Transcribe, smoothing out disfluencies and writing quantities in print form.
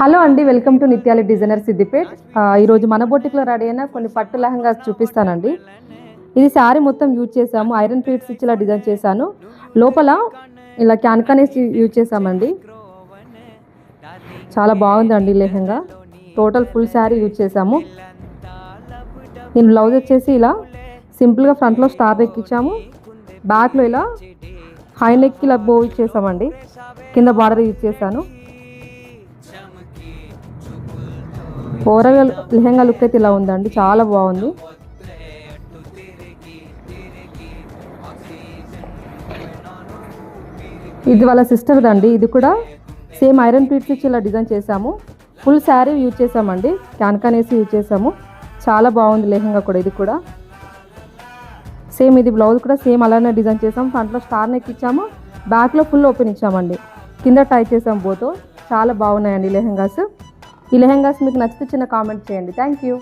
Hello అండి, welcome to నిత్యాలి designer Siddipet. ఈరోజు మన బొటిక్లో రెడీ అయిన కొన్ని పట్టు లెహంగాస్ చూపిస్తానండి. ఇది శారీ మొత్తం యూజ్ చేసాము. ఐరన్ ప్లీట్స్ ఇచ్చి ఇలా డిజైన్ చేశాను. లోపల ఇలా క్యాన్కానేస్ యూజ్ చేసామండి. చాలా బాగుందండి lehenga. Total full sari use చేసాము. దీని బ్లౌజ్ వచ్చేసి ఇలా సింపుల్గా ఫ్రంట్లో స్టార్ నెక్ ఇచ్చాము. బ్యాక్లో ఇలా హై నెక్ ఇలా బో ఇచ్చేసామండి. కింద బార్డర్ యూజ్ చేశాను. ఓవరాల్ లెహంగా లుక్ అయితే ఇలా ఉందండి, చాలా బాగుంది. ఇది వాళ్ళ సిస్టర్ది అండి. ఇది కూడా సేమ్ ఐరన్ ప్లీట్స్ ఇచ్చి ఇలా డిజైన్ చేసాము. ఫుల్ శారీ యూజ్ చేసామండి. క్యాన్కానేసి యూజ్ చేసాము. చాలా బాగుంది లెహంగా కూడా. ఇది కూడా సేమ్, ఇది బ్లౌజ్ కూడా సేమ్ అలానే డిజైన్ చేసాము. ఫ్రంట్లో స్టార్ నెక్ ఇచ్చాము, బ్యాక్లో ఫుల్ ఓపెన్ ఇచ్చామండి. కింద టై చేసాము బోతో. చాలా బాగున్నాయండి లెహంగాస్. ఈ లెహంగాస్ మీకు నచ్చితే చిన్న కామెంట్ చేయండి. Thank you.